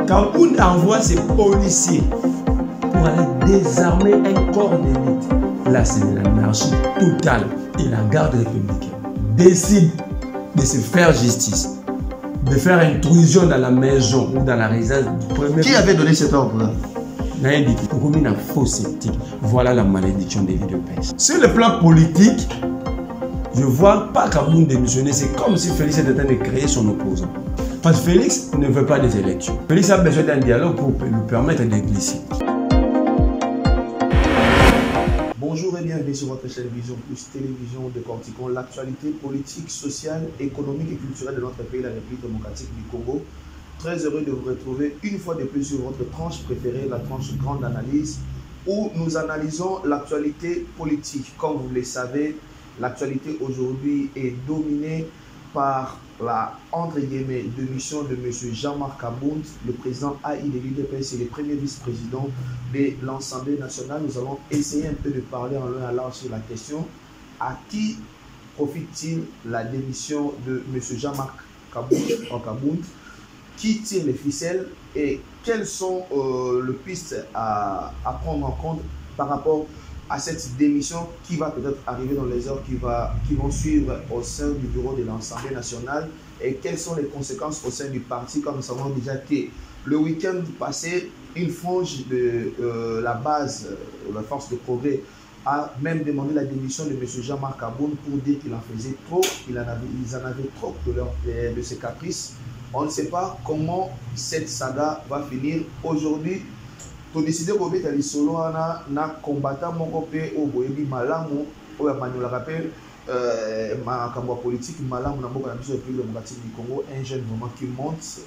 Kaboun envoie ses policiers pour aller désarmer un corps d'élite. Là, c'est l'anarchie totale. Et la garde républicaine décide de se faire justice, de faire intrusion dans la maison ou dans la résidence du premier. Qui avait donné cet ordre-là? Voilà la malédiction des vies de pêche. Sur le plan politique, je ne vois pas Kaboun démissionner. C'est comme si Félix était en train de créer son opposant. Parce que Félix ne veut pas des élections. Félix a besoin d'un dialogue pour lui permettre de glisser. Bonjour et bienvenue sur votre chaîne Vision Plus Télévision, décortiquons l'actualité politique, sociale, économique et culturelle de notre pays, la République démocratique du Congo. Très heureux de vous retrouver une fois de plus sur votre tranche préférée, la tranche grande analyse, où nous analysons l'actualité politique. Comme vous le savez, l'actualité aujourd'hui est dominée par la, entre guillemets, démission de M. Jean-Marc Kaboun, le président AI de l'UDPS et le premier vice-président de l'Assemblée nationale. Nous allons essayer un peu de parler en long et en large sur la question. À qui profite-t-il la démission de M. Jean-Marc Kaboun? Qui tire les ficelles et quelles sont les pistes à prendre en compte par rapport à cette démission qui va peut-être arriver dans les heures qui vont suivre au sein du bureau de l'Assemblée nationale, et quelles sont les conséquences au sein du parti, comme nous savons déjà que le week-end passé, une frange de la base, la force de progrès, a même demandé la démission de M. Jean-Marc Kaboun pour dire qu'il en faisait trop, ils en avaient trop de ses caprices. On ne sait pas comment cette saga va finir. Aujourd'hui, tu as décidé de mettre les solo na combattant mon copé au boyebi malamu au manuel rappel ma politique malamu na mboka na biso pays démocratique du Congo, un jeune vraiment qui monte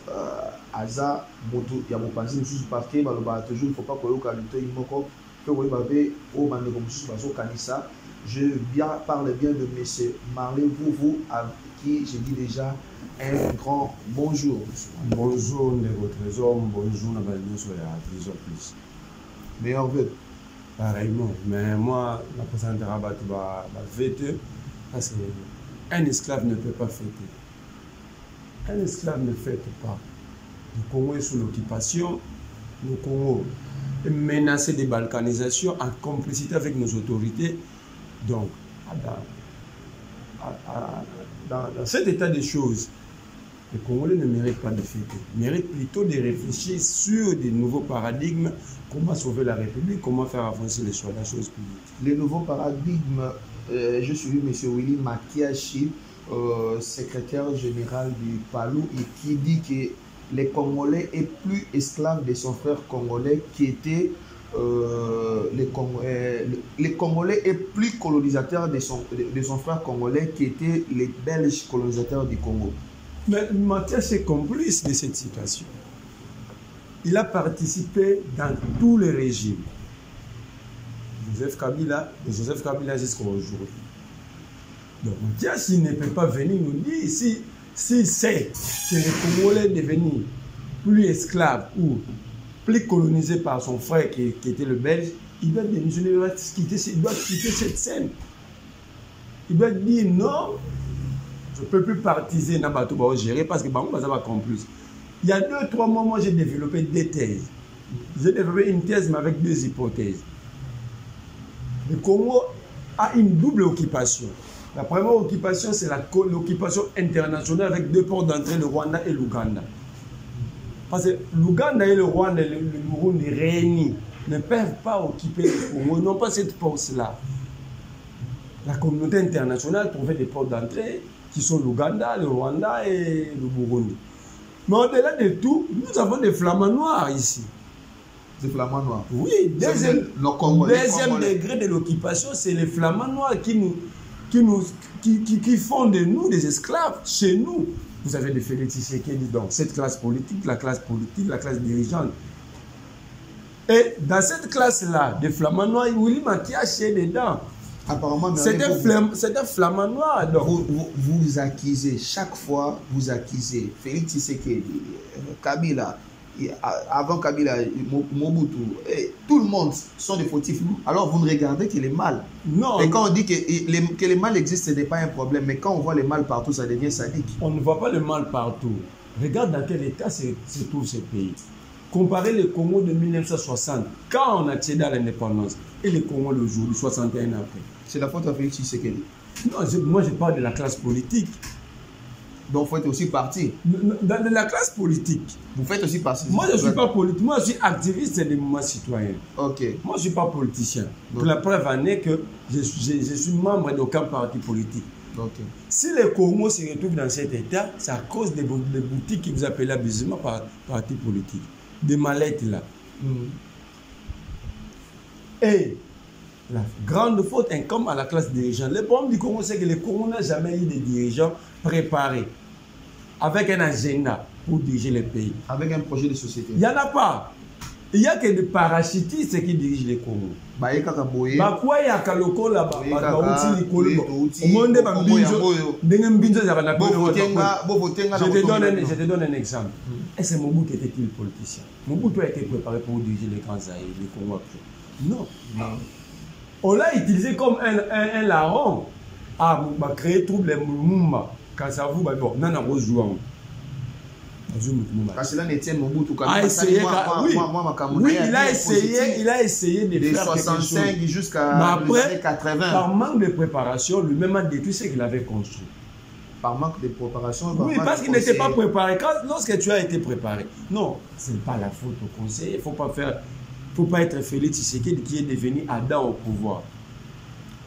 aza moto ya mopanzi mususu parce que baloba toujours il faut pas koyoka luto imoko que oui babe au mandeko mususu bazo kanisa. Je parle bien de M. Marley Vouvou, à qui je dis déjà un grand bonjour. Bonjour, votre trésor, bonjour, la sur la Vision Plus. Meilleur vœu. Pareillement, mais moi, la présidente Rabat va fêter parce qu'un esclave ne peut pas fêter. Un esclave ne fête pas. Le Congo est sous l'occupation, le Congo est menacé de balkanisation en complicité avec nos autorités. Donc, dans cet état de choses, les Congolais ne méritent pas de fêter. Ils méritent plutôt de réfléchir sur des nouveaux paradigmes, comment sauver la République, comment faire avancer les choses publiques. Les nouveaux paradigmes, je suis M. Willy Makiachi, secrétaire général du PALU, et qui dit que les Congolais est plus esclaves de son frère congolais qui était les Congolais est plus colonisateur de son frère congolais qui était les Belges colonisateurs du Congo. Mais Mathias est complice de cette situation. Il a participé dans tous les régimes. Joseph Kabila jusqu'à aujourd'hui. Donc Mathias, il ne peut pas venir nous dire si c'est que les Congolais devenus plus esclaves ou plus colonisé par son frère qui était le Belge, il doit démissionner, il doit quitter cette scène. Il doit dire non, je ne peux plus partiser dans bateau pour gérer parce que ça va complice. Il y a 2-3 mois, moi j'ai développé 2 thèses. J'ai développé une thèse mais avec 2 hypothèses. Le Congo a une double occupation. La première occupation, c'est l'occupation internationale avec 2 ports d'entrée, le Rwanda et l'Ouganda. Parce que l'Ouganda et le Rwanda et le Burundi réunis ne peuvent pas occuper le Congo, ils n'ont pas cette force-là. La communauté internationale trouvait des ports d'entrée qui sont l'Ouganda, le Rwanda et le Burundi. Mais au-delà de tout, nous avons des flamants noirs ici. Des flamants noirs? Oui, deuxième degré de l'occupation, c'est les flamants noirs qui font de nous des esclaves chez nous. Vous avez des Félix Tshisekedi, donc cette classe politique, la classe dirigeante. Et dans cette classe-là, des flamands noirs, Willy Maki a chié dedans. Apparemment, c'est un flamand noir. Donc. Vous accusez, chaque fois, vous accusez Félix Tshisekedi, Kabila, avant Kabila, Mobutu, et tout le monde sont des fautifs. Alors vous ne regardez que les mâles. Non. Et quand on dit que les mâles existent, ce n'est pas un problème. Mais quand on voit les mâles partout, ça devient sadique. On ne voit pas le mal partout. Regarde dans quel état se trouve ce pays. Comparez le Congo de 1960, quand on a accédé à l'indépendance, et le Congo d'aujourd'hui, 61 ans après. C'est la faute à Félix Tshisekedi. Non, moi je parle de la classe politique. Donc vous faites aussi partie. Dans la classe politique. Vous faites aussi partie. Moi je ne suis pas politique, moi je suis activiste des mouvements citoyens. Ok. Moi je ne suis pas politicien. Pour la preuve en est que je suis membre d'aucun parti politique. Okay. Si le Congo se retrouve dans cet état, c'est à cause des boutiques qui vous appellent abusivement par parti politique. Des mallettes là. Et la grande faute incombe à la classe dirigeante. Le problème du Congo, c'est que le Congo n'a jamais eu de dirigeants préparés avec un agenda pour diriger le pays. Avec un projet de société. Il n'y en a pas. Il n'y a que des parachutistes qui dirigent le Congo. Bah, il y a Kaloko là-bas. Je te donne un exemple. Est-ce que Mobutu était-il politicien? Mobutu a été préparé pour diriger les grands Zaïre, le Congo actuel. Non. On l'a utilisé comme un larron. Ah, on va créer trouble Moumba. Quand ça vous, bon, non, non, on parce que là, Etienne Mobutu, oui, il a essayé de faire 65 jusqu'à 80. Par manque de préparation, lui-même a détruit ce qu'il avait construit. Par manque de préparation. Oui, parce qu'il n'était pas préparé. Lorsque tu as été préparé, non, ce n'est pas la faute au conseil. Il ne faut pas être Félix Tshisekedi qui est devenu Adam au pouvoir.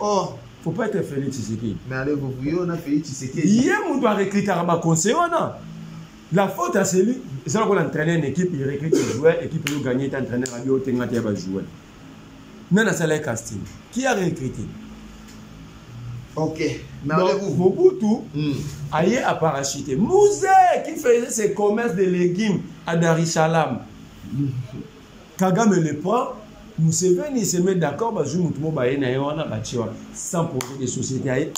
Oh. Il ne faut pas être Félix Tshisekedi. Mais allez, vous voyez, on a Félix Tshisekedi. Hier, on doit recruter un conseiller. La faute à celui, c'est là qu'on entraîne une équipe, il recrute des joueurs, l'équipe peut gagner, il entraîneur, il va jouer. Non, c'est le casting. Qui a recruté? Ok. Mais donc, Mobutu a eu à parachuter. Mouzé qui faisait ses commerces de légumes à Dar es Salaam. Kagame le prend, Museveni se met d'accord, sans projet de société.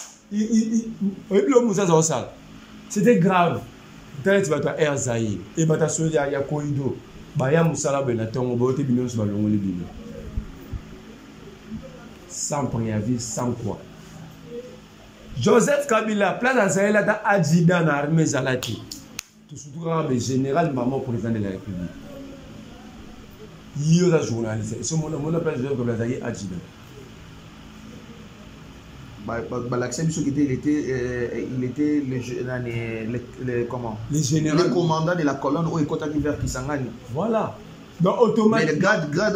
C'était grave. Peut-être que tu as Air Zaïre et tu as Soya Yakoido. Sans préavis, sans quoi. Joseph Kabila, place à Zaïre, là, adjudant dans l'armée Zalati. Tout surtout quand le général Maman, président de la République. Il y a un journaliste. Ce moment-là, Joseph Kabila Zaïre adjudant. L'accès il était le commandant de la colonne où il est vers Kisangani. Voilà. Donc automatiquement. Mais le grade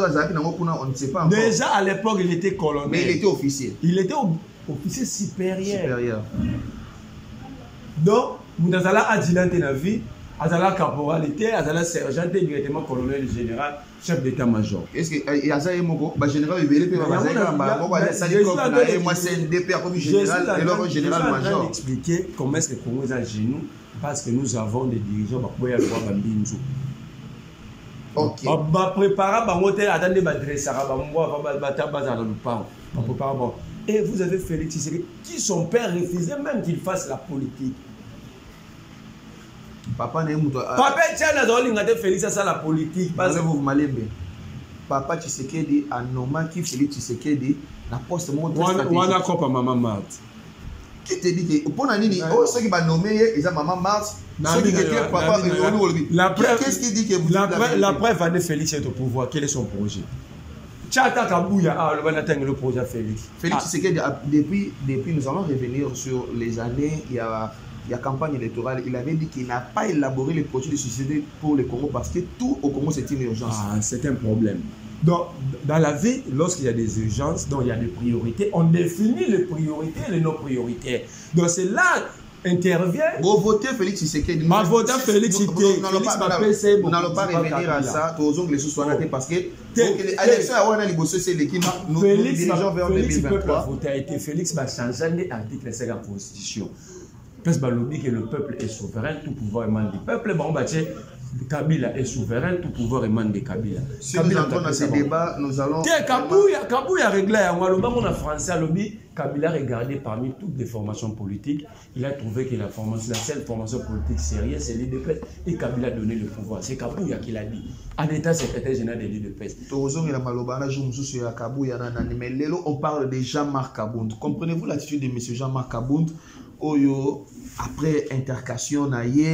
on ne sait pas encore. Déjà à l'époque il était colonel. Mais il était officier. Il était officier supérieur. Donc Moudazala adjudant dans la vie, Azala caporalité, Azala sergent directement colonel général, chef d'état-major. Est-ce que Yazaye Moko, général UBLP, moi c'est NDP comme général et alors général major. Expliquer comment est-ce que le Congo est à genoux parce que nous avons des dirigeants qui peuvent avoir Bambinzo. Ok. Et vous avez Félix Tshisekedi qui son père refusait même qu'il fasse la politique. Papa tiens Félix à la politique. Papa Tshisekedi a nommé qui Félix Tshisekedi na poste mon Wana kopa maman Marthe. Qui te dit que pour nani ceux qui va nommer ils a maman Marthe. Qu'est-ce qui dit que la preuve année Félix est au pouvoir, quel est son projet? Tchata Kabouya le projet Félix. Félix Tshisekedi depuis nous allons revenir sur les années il y a campagne électorale, il avait dit qu'il n'a pas élaboré les projets de société pour le Congo parce que tout au Congo c'est une urgence. C'est un problème. Donc, dans la vie, lorsqu'il y a des urgences, donc il y a des priorités, on définit les priorités et les non-prioritaires. Donc c'est là intervient. Vous votez Félix Tshisekedi. Ma vote Félix Tshisekedi. Nous n'allons pas revenir à ça. Tous les sous soient parce que l'élection à Wana Liboso c'est l'équipe. Nous dirigeons vers 2023. Félix va changer l'article 5 de la Constitution. Parce que le peuple est souverain, tout pouvoir émane du peuple. Bon, Kabila est souverain, tout pouvoir émane de Kabila. Si nous entrons dans ces débats, nous allons... Kabouya réglé à en français, Kabila regardé parmi toutes les formations politiques, il a trouvé que la seule formation politique sérieuse, c'est l'IDPS, et Kabila a donné le pouvoir. C'est Kabouya qui l'a dit, en état secrétaire général de l'IDPS. Mais on parle de Jean-Marc Kabound. Comprenez-vous l'attitude de M. Jean-Marc Kabound? Oyo, après intercation,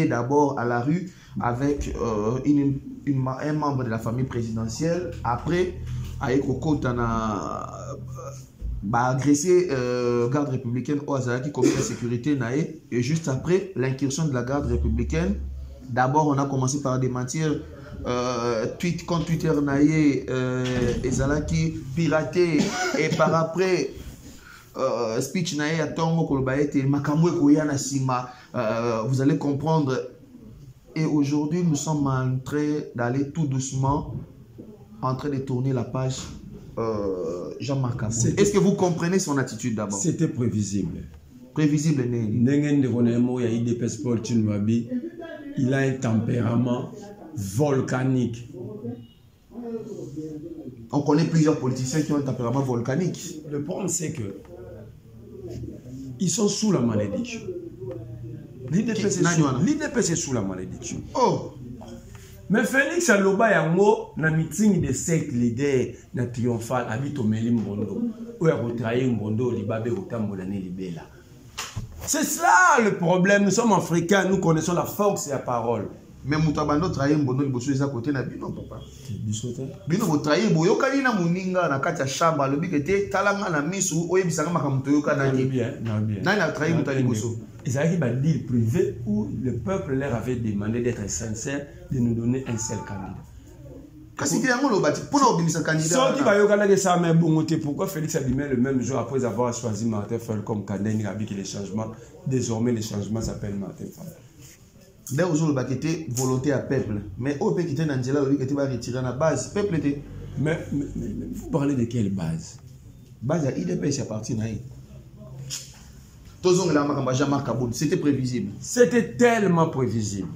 d'abord à la rue avec un membre de la famille présidentielle. Après, avec agressé garde républicaine au Azara qui commet la sécurité. Et juste après l'incursion de la garde républicaine, d'abord on a commencé par démentir tweet contre Twitter Ezala qui piraté et par après speech nae à Tongo Kolobaete Makamwe Koyana Sima, vous allez comprendre. Et aujourd'hui nous sommes en train d'aller tout doucement en train de tourner la page Jean-Marc Kabound. Est-ce que vous comprenez son attitude d'abord? C'était prévisible. Prévisible, il a un tempérament volcanique. On connaît plusieurs politiciens qui ont un tempérament volcanique. Le problème, c'est que ils sont sous la malédiction. L'IDPS est sous la malédiction. Oh! Mais Félix Aloba yango na meeting de secte leader na triomphal habite au Meli Mbondo où il a retravaillé Mbondo libabe otambola ne libela. C'est cela le problème. Nous sommes africains, nous connaissons la force et la parole. Mais Moutabando trahir Mbondo liboso eza côté na bino papa. Bino bo trahir boyo kali na muninga na kati ya shamba lobi kete talanga na misu oyebisanga makamuto yoka na bien. Nani a trahi Mouta liboso? Ils avaient un deal privé où le peuple leur avait demandé d'être sincère, de nous donner un seul candidat. Pourquoi Félix Abimé le même jour après avoir choisi Martin Fayol comme candidat, il a dit que les changements, désormais les changements s'appellent Martin Fayol. D'ailleurs, aujourd'hui, c'était volonté à peuple. Mais au pays qui était Nangela, il était retiré à la base. Peuple était. Mais vous parlez de quelle base? Base à IDPS à partir de c'était prévisible. C'était tellement prévisible.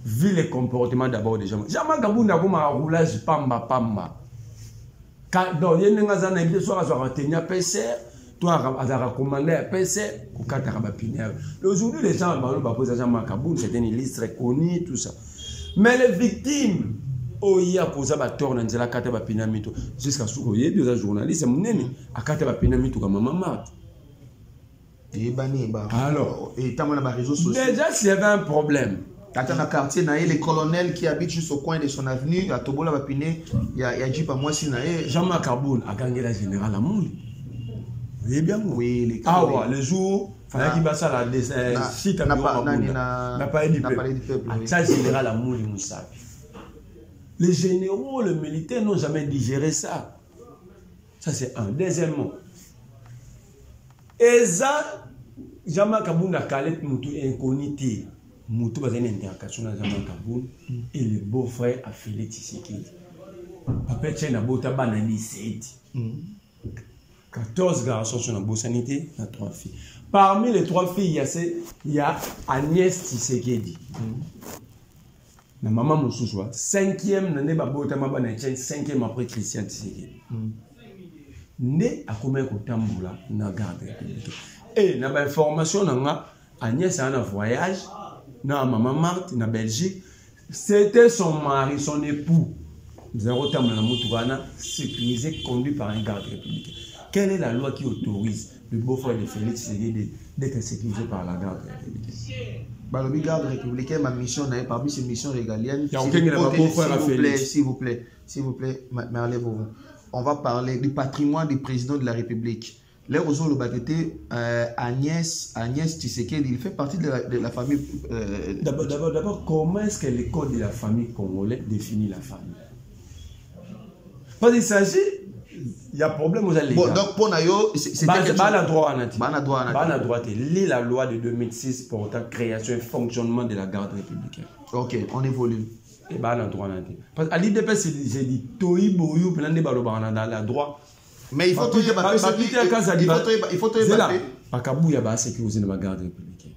Vu les comportements d'abord des gens. Jean-Marc Kabound a comme un roulage pamba. Donc, il y a des gens qui sont retenus à PCR, toi, à recommander à PCR, au cas de aujourd'hui, les gens qui Jean-Marc Kabound, c'était une liste très connue, tout ça. Mais les victimes, il y a causé un tort dans la carte de Pinamito. Jusqu'à ce qu'il y ait des journalistes, à carte de Pinamito comme maman Marthe. Alors, déjà s'il y avait un problème, dans le quartier, les colonels qui habitent juste au coin de son avenue, à Tobola Bapiné, il y a dit pas moi si Jean-Marc Kabound a gagné la générale Amouli. Vous voyez bien? Oui, le jour, il fallait qu'il passe à la site à n'a pas du peuple. Ça, général Amouli Moussavi. Les généraux, les militaires n'ont jamais digéré ça. Ça, c'est un. Deuxièmement, et ça, Jean-Marc Kabound a calé Moutou incognité. Moutou a une intercation avec Jean-Marc Kabound et le beau-frère a Félix Tshisekedi. Papa Tchène a bota banani 7. 14 garçons sur la bosanité, il y a 3 filles. Parmi les 3 filles, il y a Agnès Tshisekedi. La maman Moussousoua, 5e, nane babota mabana Tchène, 5e après Christian Tshisekedi. Né à combien de temps na garde républicaine. Et na ba information na Agnès a un voyage na maman Marthe na Belgique. C'était son mari, son époux. Zéro temps na Moutourana sécurisé conduit par un garde républicain. Quelle est la loi qui autorise le beau-frère de Félix Tshisekedi d'être sécurisé par la garde républicaine? Bah, le garde républicain, ma mission, parmi ces missions régaliennes, s'il vous plaît, m'enlève-vous. On va parler du patrimoine du président de la République. Là, aux le Bakété, Agnès Tshisekedi, il fait partie de la famille. D'abord, comment est-ce que le code de la famille congolaise définit la famille? Parce qu'il s'agit, il y a problème aux allégations. Bon, donc, pour Nayo, c'est la droit. Lis la loi de 2006 portant création et fonctionnement de la garde républicaine. Ok, on évolue. Et bah la droit parce qu'à l'IDPS j'ai dit toi boyou plein de la droit mais il faut tout débattre. Il faut tout débattre. Pas Kabouya ba sécuriser la garde républicaine.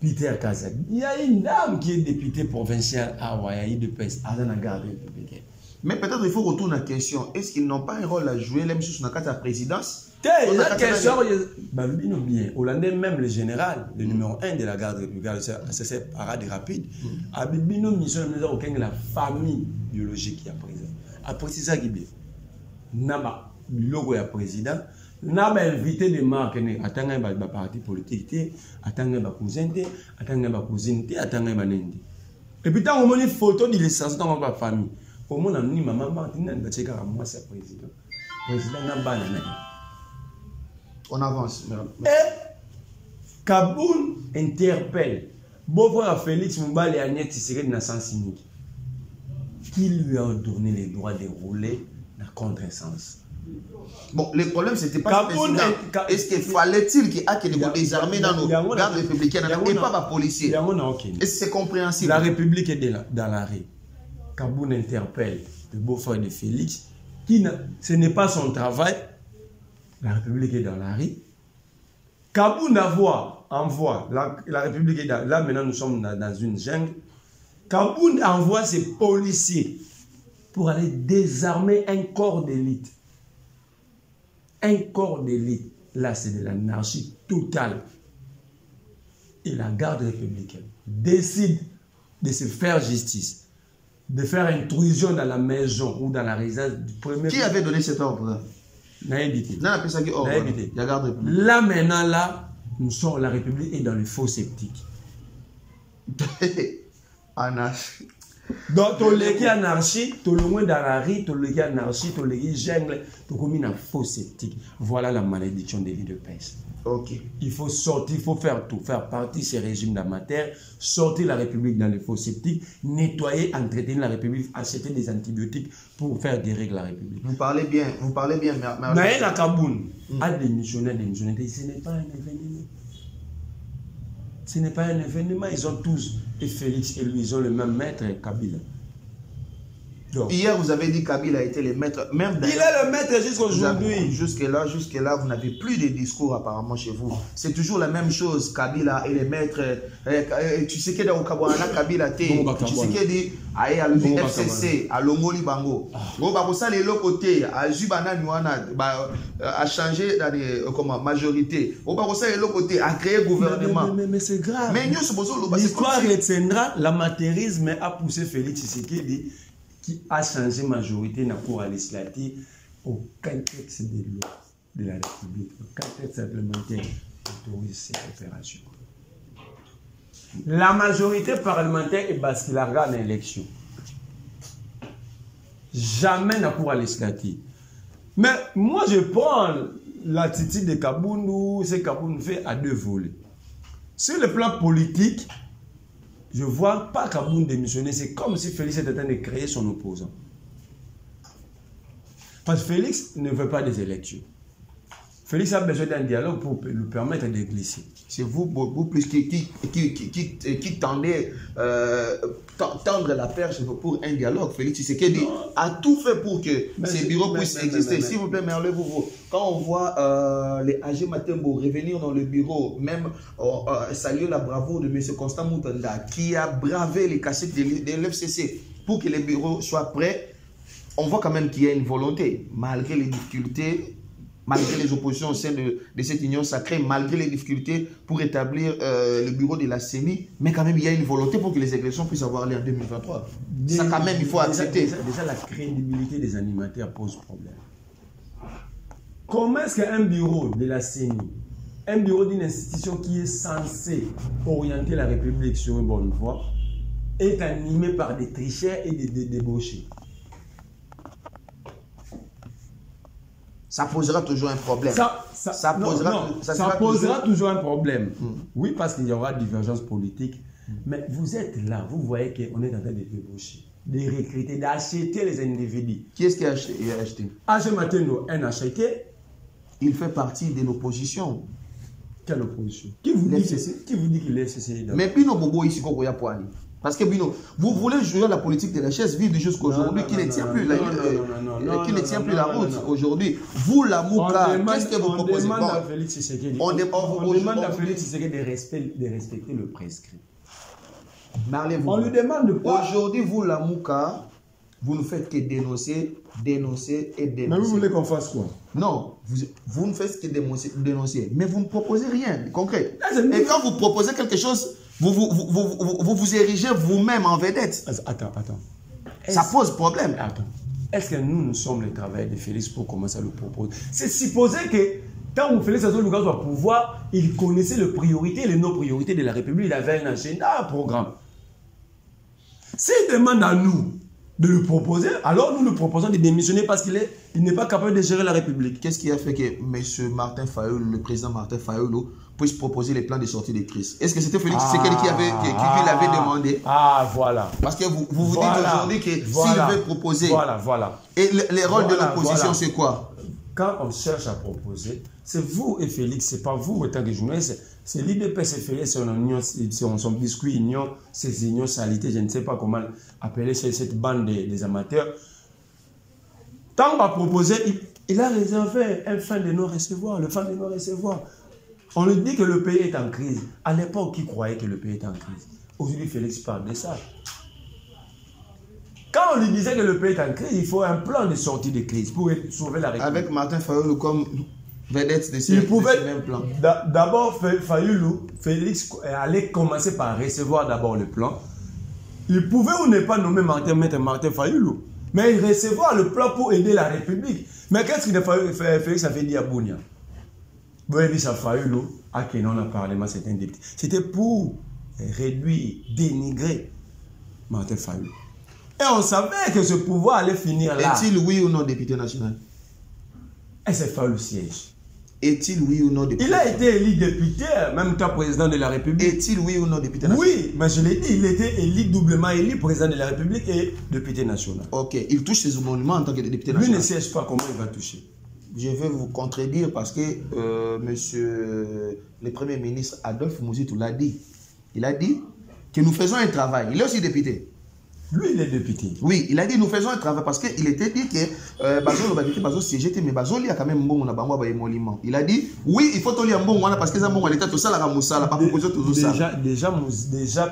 Peter Kazak. Il y a une dame qui est députée provinciale à Hawaï de PES, à la garde républicaine. Mais peut-être il faut retourner à la question. Est-ce qu'ils n'ont pas un rôle à jouer, même si on a la présidence? La question, bien. Hollandais, même le général, le numéro 1 de la garde républicaine, c'est parade rapide. Avec Bino Mission, nous avons la famille biologique qui est présente. Après, c'est ça qui est bien. Naba, logo est président. Naba invité des marques, attendez un parti politique, attendez un cousin, attendez un cousine, attendez un nende. Et puis, tant qu'on a une photo de l'essence dans ma famille, au moins, on a mis ma maman, moi, c'est président. Président Naba, on avance. Et Kaboun interpelle beau-frère Félix Moumbali et Agnès Tshisekedi dans sens unique. Qui lui a donné les droits de rouler dans le contre-sens? Bon, le problème, c'était pas est-ce qu'il fallait-il qu'il y ait des armées dans nos gardes républicaines et pas des policiers? Est-ce que c'est compréhensible? La République est dans l'arrêt. Kaboun interpelle le beau-frère de Félix. Ce n'est pas son travail. La République est dans la rue. Kaboun envoie, la République est dans, là maintenant nous sommes dans une jungle. Kaboun envoie ses policiers pour aller désarmer un corps d'élite. Un corps d'élite. Là c'est de l'anarchie totale. Et la garde républicaine décide de se faire justice, de faire intrusion dans la maison ou dans la résidence du premier. Qui avait donné cet ordre? Là maintenant, là, nous sommes, la République est dans le faux sceptique. Anarchie. Donc, tu as anarchie, tu as loin dans la rue, tu as anarchie, tu as jungle, tu as commis un faux sceptique. Voilà la malédiction des vies de PES. Ok. Il faut sortir, il faut faire tout, faire partie de ces régimes d'amateurs, sortir la République dans le faux sceptique, nettoyer, entretenir la République, acheter des antibiotiques pour faire guérir la République. Vous parlez bien, mais la Kaboun a démissionné, ce n'est pas un événement. Ce n'est pas un événement, ils ont tous, et Félix et lui, ils ont le même maître, Kabila. Donc, hier, vous avez dit Kabila a été le maître. Même il est le maître jusqu'aujourd'hui. Jusque-là, vous n'avez plus de discours apparemment chez vous. C'est toujours la même chose. Kabila est le maître. Tu sais que dans Okawana, Kabila tu sais que dit à l'FCC, à Longoli Bango. Ça, les l'autre côté, à Jubana Nuana, a changé dans majorité. Ça, les l'autre côté, a créé gouvernement. Mais c'est grave. Mais l'histoire retiendra, l'amateurisme a poussé Félix Tshisekedi qui a changé majorité dans la cour législative au contexte de la République, au contexte réglementaire autorise cette opération. La majorité parlementaire est basculara dans l'élection. Jamais dans la cour législative. Mais moi, je prends l'attitude de Kaboun, ce que Kaboun fait à deux volets. Sur le plan politique, je ne vois pas Kaboun démissionner. C'est comme si Félix était en train de créer son opposant. Parce que Félix ne veut pas des élections. Félix a besoin d'un dialogue pour lui permettre de glisser. C'est vous plus qui tendez tendre la perche pour un dialogue. Félix Tshisekedi a tout fait pour que ces bureaux puissent exister. S'il vous plaît, mais enlevez-vous. Quand on voit les AG Matembo revenir dans le bureau, même saluer la bravoure de M. Constant Moutanda, qui a bravé les cassettes de l'FCC pour que les bureaux soient prêts, on voit quand même qu'il y a une volonté, malgré les difficultés, malgré les oppositions au sein de cette union sacrée, malgré les difficultés pour établir le bureau de la CENI, mais quand même il y a une volonté pour que les élections puissent avoir lieu en 2023. Ça quand même il faut accepter. Déjà la crédibilité des animateurs pose problème. Comment est-ce qu'un bureau de la CENI, un bureau d'une institution qui est censée orienter la République sur une bonne voie, est animé par des tricheurs et des débauchés? Ça posera toujours un problème. Ça posera toujours un problème. Oui, parce qu'il y aura divergence politique. Mais vous êtes là, vous voyez qu'on est en train de débaucher, de recruter, d'acheter les individus. Qui est-ce qui a acheté? H. Matendo, un acheté. Il fait partie de l'opposition. Quelle opposition? Qui vous dit qu'il est FCC? Mais puis nos bobos ici, qu'on voit poigné. Parce que Bino, vous voulez jouer à la politique de la chaise vide jusqu'à aujourd'hui qui ne tient plus la route aujourd'hui. Vous, la Mouka, qu'est-ce que vous proposez? On demande à Félix Tshisekedi de respecter le prescrit. On lui demande pas. Aujourd'hui, vous, la Mouka, vous ne faites que dénoncer. Mais vous voulez qu'on fasse quoi? Non, vous ne faites que dénoncer. Mais vous ne proposez rien de concret. Et quand vous proposez quelque chose, vous érigez vous-même en vedette. Attends. Ça pose problème. Attends. Est-ce que nous sommes les travailleurs de Félix pour commencer à le proposer? C'est supposé que quand Félix Tshisekedi va pouvoir, il connaissait les priorités et les non-priorités de la République. Il avait un agenda, un programme. S'il demande à nous de le proposer, alors nous le proposons de démissionner parce qu'il n'est pas capable de gérer la République. Qu'est-ce qui a fait que M. Martin Fayulu, le président Martin Fayulu, puisse proposer les plans de sortie de crise? Est-ce que c'était Félix Tshisekedi qui l'avait demandé? Voilà. Parce que vous dites aujourd'hui que s'il veut proposer... Voilà. Et les rôles de l'opposition, c'est quoi? Quand on cherche à proposer, c'est vous et Félix, c'est pas vous en tant que journaliste, c'est l'IDP, c'est Félix, son biscuit union, ses unions salités, je ne sais pas comment appeler cette bande des amateurs. Tant qu'on va proposer, il a réservé un fin de non-recevoir, le fin de non-recevoir. On lui dit que le pays est en crise. À l'époque, qui croyait que le pays est en crise? Aujourd'hui, Félix parle de ça. Quand on lui disait que le pays est en crise, il faut un plan de sortie de crise pour sauver la République. Avec Martin Fayulu comme vedette de ce même plan. D'abord, Félix allait commencer par recevoir d'abord le plan. Il pouvait ou ne pas nommer Maître Martin Fayulu, mais il recevoir le plan pour aider la République. Mais qu'est-ce que Félix avait dit à Bounia? Fayulu, à qui on a parlé, c'est un député. C'était pour réduire, dénigrer Martin Fayulu. Et on savait que ce pouvoir allait finir là. Est-il oui ou non député national? Et c'est fait le siège. Est-il oui ou non député? Il a été élu député, même temps président de la République. Est-il oui ou non député national? Oui, mais je l'ai dit, il était élu, doublement élu président de la République et député national. Ok, il touche ses émoluments en tant que député national. Lui ne siège pas, comment il va toucher? Je vais vous contredire parce que monsieur le Premier ministre Adolphe Mouzitou l'a dit. Il a dit que nous faisons un travail. Il est aussi député. Lui, il est député. Oui, il a dit nous faisons un travail parce qu'il était dit que Bazo siégé, mais Bazo il y a quand même bon émolument. Il a dit oui, il faut tout lire bon parce que ça bon l'état tout ça la moussa pas proposer tout ça. Déjà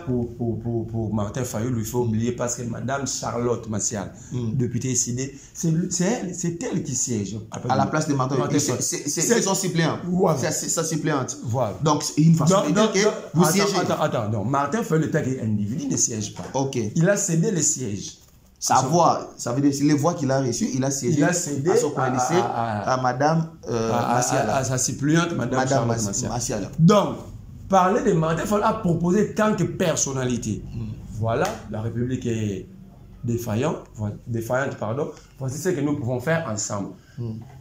pour Martin Fayulu, il faut oublier parce que madame Charlotte Massial, députée SID, c'est elle qui siège à la place de Martin Fayulu. C'est son suppléant. C'est sa suppléante. Voilà. Donc c'est une façon de dire que vous siégez. Attends, donc Martin Fayulu tant qu'individu ne siège pas. OK. Il a cédé les sièges. Sa voix, ça veut dire les voix qu'il a reçues, il a cédé à son coalition, à madame Massiala. À sa suppléante, madame Massiala. Donc, parler de Martin Fayulu a proposé tant que personnalité. Voilà, la République est défaillante, voici ce que nous pouvons faire ensemble.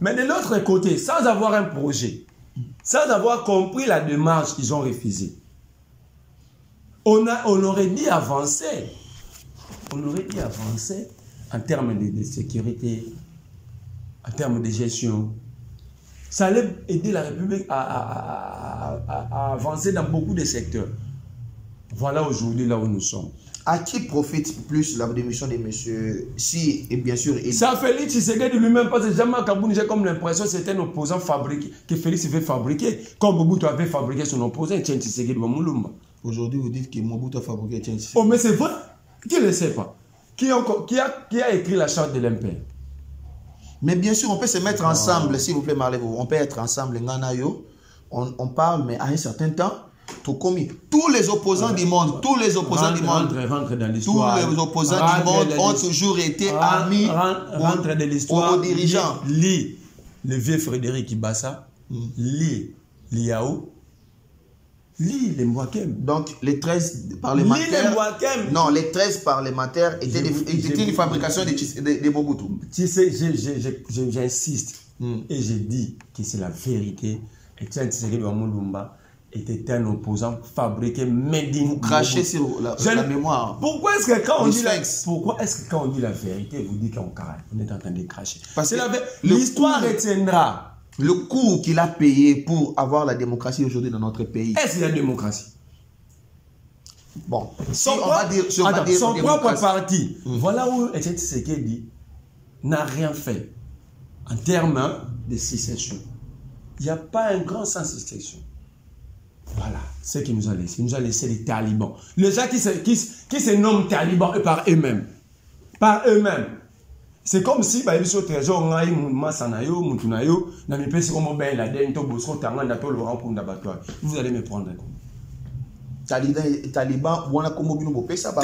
Mais de l'autre côté, sans avoir un projet, sans avoir compris la démarche, ils ont refusé. On aurait dit avancer. On aurait dit avancer en termes de sécurité, en termes de gestion. Ça allait aider la République à avancer dans beaucoup de secteurs. Voilà aujourd'hui là où nous sommes. À qui profite plus la démission de monsieur Si et bien sûr... Ça Félix Tshisekedi lui-même, parce que jamais Kabouni, j'ai comme l'impression que c'était un opposant fabriqué, que Félix veut fabriquer, comme Mobutu avait fabriqué son opposant, Tiens Tshisekedi Wamulumba. Aujourd'hui, vous dites que Mobutu a fabriqué Tiens Tshisekedi. Oh, mais c'est vrai. Qui ne le sait pas? Qui a écrit la charte de l'Impère? Mais bien sûr, on peut se mettre ensemble, s'il vous plaît, Marlez-vous. On peut être ensemble, on parle, mais à un certain temps, tout commis. Tous les opposants du monde, tous les opposants du monde, rentre dans l'histoire. Tous les opposants du monde ont toujours été amis rentre de l'histoire aux dirigeants. Lis le vieux Frédéric Ibassa, lis Liao, lis les Mwakem. Donc, les 13 parlementaires... Non, les 13 parlementaires étaient une fabrication de Mobutu. Tu sais, j'insiste et je dis que c'est la vérité. Et Tiens Tshisekedi Wamulumba était un opposant fabriqué Médine. Vous crachez sur la mémoire. Pourquoi est-ce que quand on dit la vérité, vous dites qu'on est en train de cracher? Parce que l'histoire retiendra. Le coût qu'il a payé pour avoir la démocratie aujourd'hui dans notre pays. Est-ce la démocratie? Bon, son propre parti. Voilà où Etienne Tshisekedi n'a rien fait en termes de sécession. Il n'y a pas un grand sens de sécession. Voilà, ce qu'il nous a laissé. Il nous a laissé les talibans. Les gens qui se nomment talibans par eux-mêmes. Par eux-mêmes. C'est comme si, bah, ils sont très jeunes, vous allez me prendre. Taliban, wana kombo bino bopesa ba.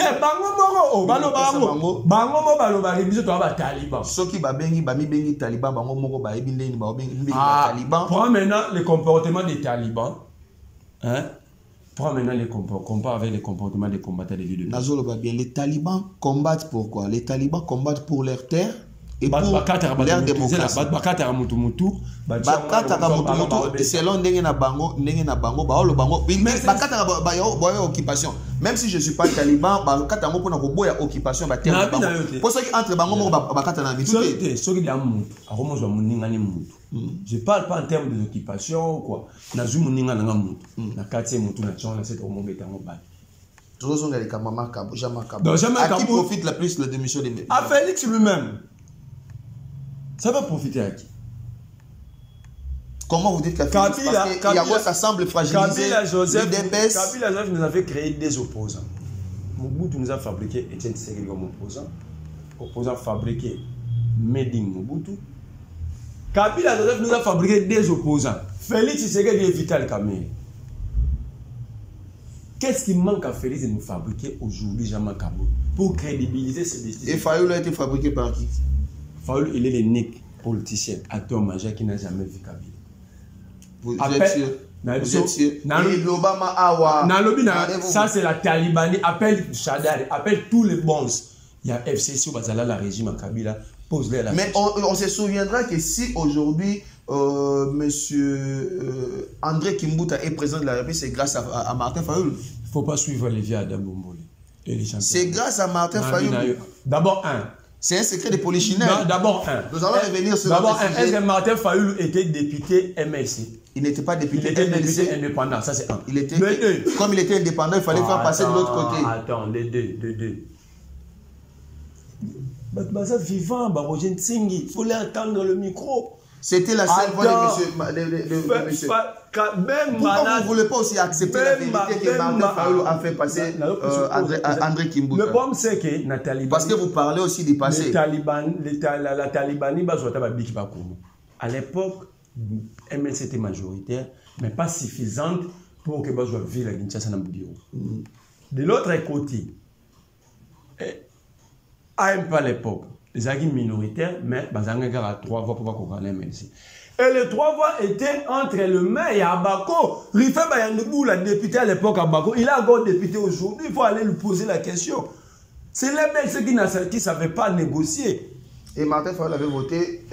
Soki ba bengi ba mi bengi Taliban bango moko ba ebi ndeni ba bengi Taliban. Prends maintenant le comportement des talibans. Hein? Prends maintenant les compare avec les comportements des combattants des lieux de Nazolo ba bien, les talibans combattent pourquoi? Les talibans combattent pour leur terre et pour leur démocratie. Selon ndenge na bango ba olo bango bakata ba yo occupation. Même si je suis pas taliban, bakata ngo pona ko boya occupation ba terre bango. Pour ceux qui entre bango moko bakata na bitu. Je parle pas en termes d'occupation ou quoi. Na zu muninga na mutu. Na quartier mutu na chona c'est au moment betango ba. À qui profite la plus la démission des médias? À Félix lui-même. Ça va profiter à qui? Comment vous dites qu'à Félix? Parce que Yago, ça semble fragiliser Kabila Joseph nous avait créé des opposants. Mobutu nous a fabriqué Etienne Tshisekedi comme opposant. Opposant fabriqué Meding Mobutu. Kabila Joseph nous a fabriqué des opposants. Félix Tshisekedi est Vital Kamerhe. Qu'est-ce qui manque à Félix de nous fabriquer aujourd'hui, Jean-Marc Kabou, pour crédibiliser ces décisions? Et Fayoul a été fabriqué par qui? Fayoul, il est l'unique politicien, acteur majeur qui n'a jamais vu Kabila. Vous êtes sûr? Vous êtes sûr? L'Obama Awa. Ça c'est la Talibanie. Appelle Chadar, appelle tous les bons. Il y a FCC, la régime en Kabila. Pose-les la Mais on se souviendra que si aujourd'hui monsieur André Kimbuta est président de la République, c'est grâce à Martin Fayoul. Il ne faut pas suivre les vieux Adam Bombole. C'est grâce à Martin Fayoul. D'abord un. C'est un secret de polichinelle. D'abord un. Nous allons revenir sur d'abord un. Est-ce que Martin Fayoul était député MLC? Il n'était pas député. Il était député indépendant. Ça c'est un. Il était, comme il était indépendant, il fallait faire passer de l'autre côté. Attends, les deux. Baza vivant, Barogène Tsingui, il faut les attendre le micro. C'était la seule voix de monsieur. Pourquoi vous ne voulez pas aussi accepter la vérité que Martin Fayoul a fait passer André Kimbuta? Le problème c'est que la Talibanie... Parce que vous parlez aussi du passé. La Talibanie, à l'époque, MLC était majoritaire, mais pas suffisante pour que je vive la Kinshasa dans le bureau. De l'autre côté, à pas l'époque, les agis minoritaires, mais Bazanga a 3 voix pour pouvoir gouverner MLC. Et les 3 voix étaient entre le maire et Abako. Rifé Bayandebou, la députée à l'époque Abako, il est encore député aujourd'hui, il faut aller lui poser la question. C'est les MLC qui ne savaient pas négocier. Et Martin Fayoul avait voté,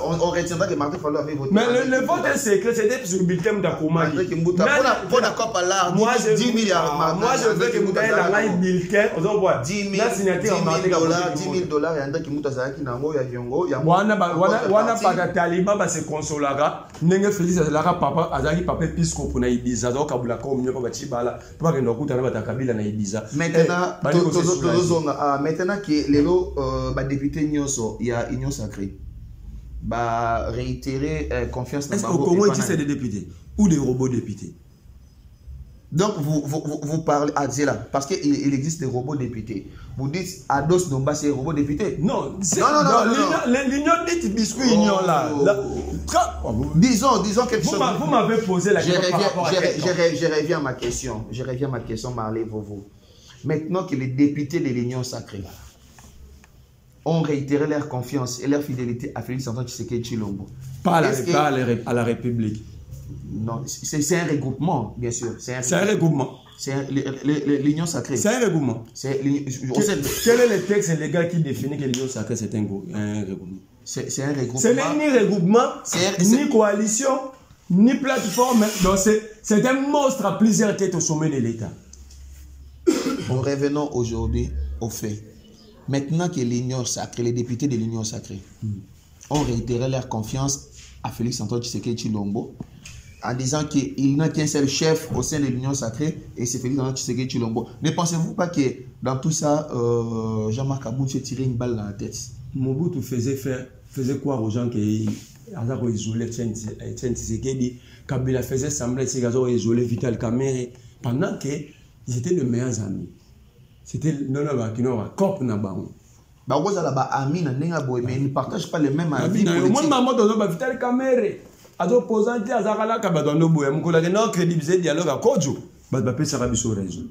on retiendra que Martin Fayoul avait voté. Mais le vote est secret, c'était sur le bulletin d'Akoumagi. Pour d'accord par là, 10 milliards. Moi je veux que Mouta ait un bulletin, on voit 10 000 dollars et André Kimbuta Zaki Nango, Yaviongo, Wana pas Taliban se consolara, Nenge Félix Azalaka papa, Azaki papa Pisco pour Naïbiza, donc Abula comme mieux pour Chibala, pour que nous coûtons à Kabila Naïbiza. Maintenant que les députés Nyoso, il y a Union Sacrée. Bah, réitérer confiance dans Est-ce qu'au Congo existe des députés ou des robots députés? Donc, vous parlez à Zela, parce qu'il existe des robots députés. Vous dites Ados Nomba, c'est un robot député? Non, l'union dit biscuit union là. Disons quelque chose. Vous m'avez posé la question. Je reviens à ma question. Marley Vovo. Maintenant que les députés de l'Union Sacrée ont réitéré leur confiance et leur fidélité à Félix Antoine Tshisekedi Tshilombo. Pas à la République. Non, c'est un regroupement, bien sûr. C'est un regroupement. C'est l'Union Sacrée. C'est un regroupement. Quel est le texte légal qui définit que l'Union Sacrée c'est un regroupement? C'est un regroupement. Ce n'est ni regroupement, ni coalition, ni plateforme. Donc c'est un monstre à plusieurs têtes au sommet de l'État. Revenons aujourd'hui aux faits. Maintenant que l'Union Sacrée, les députés de l'Union Sacrée ont réitéré leur confiance à Félix Antoine Tshisekedi Tshilombo, en disant qu'il n'a qu'un seul chef au sein de l'Union sacrée et c'est Félix Antoine Tshisekedi Tshilombo. Ne pensez-vous pas que dans tout ça, Jean-Marc Aboud s'est tiré une balle dans la tête? Mobutu faisait croire aux gens qu'il avait isolé Etienne Tshisekedi. Kabila faisait semblant qu'il avait isolé Vital Kamerhe pendant qu'ils étaient les meilleurs amis. C'était non cop na bango. Bah vous allez ba amis na nenga boy mais ils ne partagent pas les mêmes avis politiques. Moi maman dans ba Vital Kamerhe azo posante azakala ka ba dondo boy mukola ke no crédibiliser dialogue à Kodjo ba pesa ka biso raison.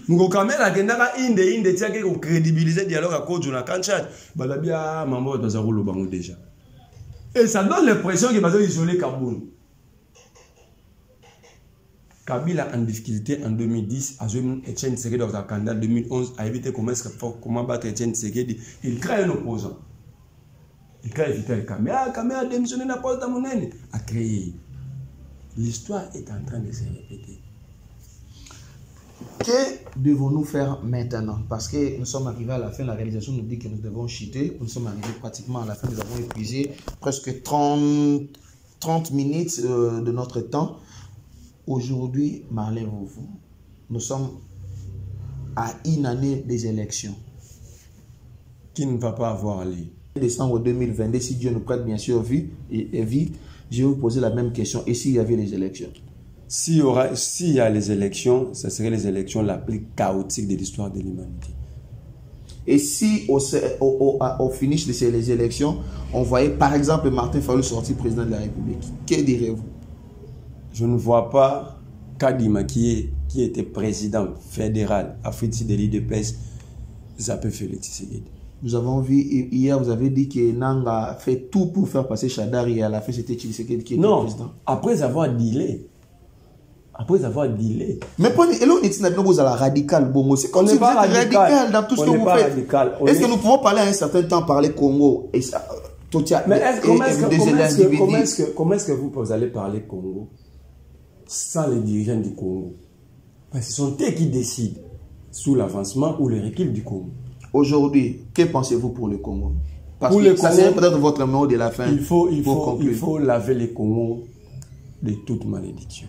Muko Kamerhe akendaka inde tiake ko crédibiliser dialogue à Kodjo na Kanchat ba la bia maman dans azakolo bango déjà. Et ça donne l'impression qu'il va isoler Kaboun. Kabila en difficulté en 2010, Etienne Tshisekedi dans un candidat en 2011 a évité comment battre Etienne Tshisekedi. Il crée un opposant. Il crée Vital Kamerhe. Kamerhe a démissionné dans la poste d'Amonène. A créé. L'histoire est en train de se répéter. Que devons-nous faire maintenant? Parce que nous sommes arrivés à la fin, la réalisation nous dit que nous devons chuter. Nous sommes arrivés pratiquement à la fin, nous avons épuisé presque 30 minutes de notre temps. Aujourd'hui, Marley Vouvou, nous sommes à une année des élections. Qui ne va pas avoir lieu. Décembre 2022, si Dieu nous prête bien sûr vie, je vais vous poser la même question. Et s'il y avait les élections? S'il y a les élections, ce seraient les élections la plus chaotique de l'histoire de l'humanité. Et si au finish de ces élections, on voyait par exemple Martin Fayulu sortir président de la République, que direz-vous? Je ne vois pas Kadima qui était président fédéral Afrique de l'IDPS, s'appelle Félix Tshisekedi. Nous avons vu hier, vous avez dit que Nanga fait tout pour faire passer Chadari et à la fin c'était Tshisekedi qui était président. Non, après avoir dealé. Mais pour nous, la radical, bon, c'est comme si vous êtes radical dans tout ce que vous faites. Est-ce que nous pouvons parler à un certain temps, parler Congo et ça, mais comment est-ce que vous allez parler Congo sans les dirigeants du Congo? Parce que ce sont eux qui décident sous l'avancement ou le recul du Congo. Aujourd'hui, que pensez-vous pour le Congo? Parce que ça serait peut-être votre mot de la fin. Il faut laver le Congo de toute malédiction.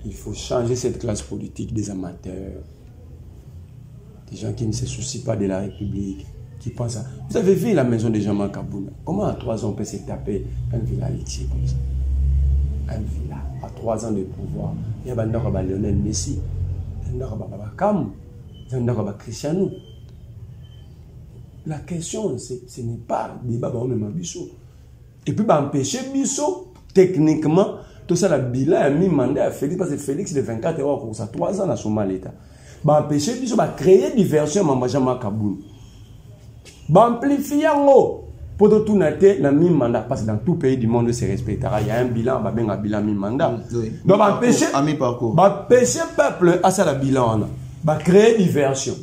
Il faut changer cette classe politique des amateurs, des gens qui ne se soucient pas de la République, qui pensent à... Vous avez vu la maison de Jean-Marc Aboud? Comment à 3 ans on peut se taper un villa laitier comme ça? Un villa, à 3 ans de pouvoir. Il y a un Lionel Messi, un Cristiano. La question, ce n'est pas débat même Bissot. Et puis, empêcher Bissot, techniquement, tout ça, le bilan a mis mandat à Félix, parce que Félix, de 24 heures, pour ça, 3 ans dans son mal état. Empêcher Bissot, créer diversion à Jean-Marc Aboud. Amplifier pour tout noter le même mandat, parce que dans tout pays du monde se respectera. Il y a un bilan, un bilan mi-mandat. Donc, empêcher le peuple à ça le bilan, créer diversion.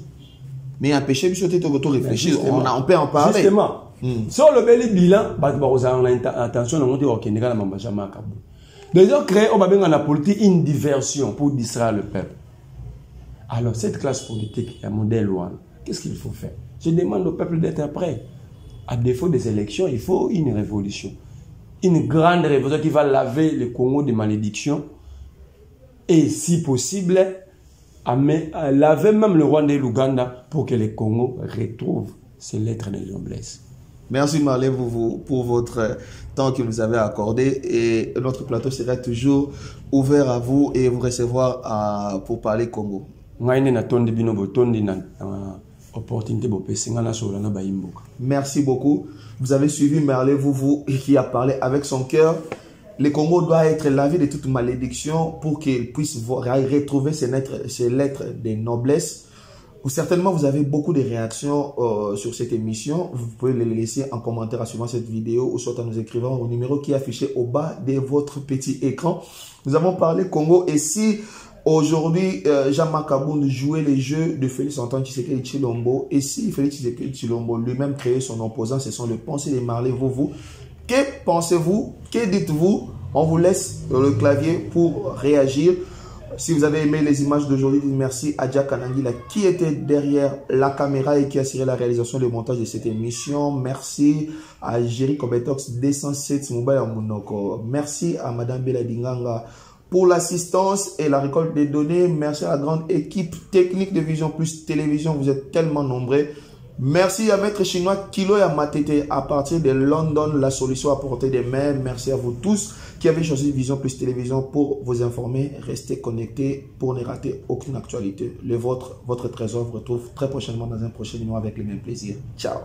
Mais empêcher Bissot de réfléchir, on peut en parler. Justement, sur le bel bilan, on a attention à monter au Kenya, à Jean-Marc Aboud. Déjà, créer la politique une diversion pour distraire le peuple. Alors, cette classe politique, un modèle loin, qu'est-ce qu'il faut faire? Je demande au peuple d'être prêt. À défaut des élections, il faut une révolution. Une grande révolution qui va laver le Congo de malédiction. Et si possible, à laver même le Rwanda et l'Ouganda pour que le Congo retrouve ses lettres de noblesse. Merci Marley pour votre temps que vous avez accordé. Et notre plateau sera toujours ouvert à vous et vous recevoir pour parler Congo. Merci beaucoup. Vous avez suivi Marley qui a parlé avec son cœur. Le Congo doit être lavé de toute malédiction pour qu'il puisse retrouver ses lettres de noblesse. Certainement, vous avez beaucoup de réactions sur cette émission. Vous pouvez les laisser en commentaire en suivant cette vidéo ou soit en nous écrivant au numéro qui est affiché au bas de votre petit écran. Nous avons parlé Congo et si aujourd'hui Jean-Marc Aboud jouait les jeux de Félix Antoine Tshisekedi Tshilombo et si Félix Tshisekedi Tshilombo lui-même créait son opposant, ce sont les pensées de Marley Vouvou. Que pensez-vous? Que dites-vous? On vous laisse le clavier pour réagir. Si vous avez aimé les images d'aujourd'hui, merci à Jack Kanangila qui était derrière la caméra et qui a assuré la réalisation et le montage de cette émission. Merci à Jerry Kobetox 207 Mobile Monoko. Merci à Madame Bella Dinganga pour l'assistance et la récolte des données. Merci à la grande équipe technique de Vision Plus Télévision. Vous êtes tellement nombreux. Merci à Maître Chinois Kilo et Matete à partir de London, la solution à portée des mains. Merci à vous tous qui avez choisi Vision Plus Télévision pour vous informer. Restez connectés pour ne rater aucune actualité. Votre trésor vous retrouve très prochainement dans un prochain numéro avec le même plaisir. Ciao.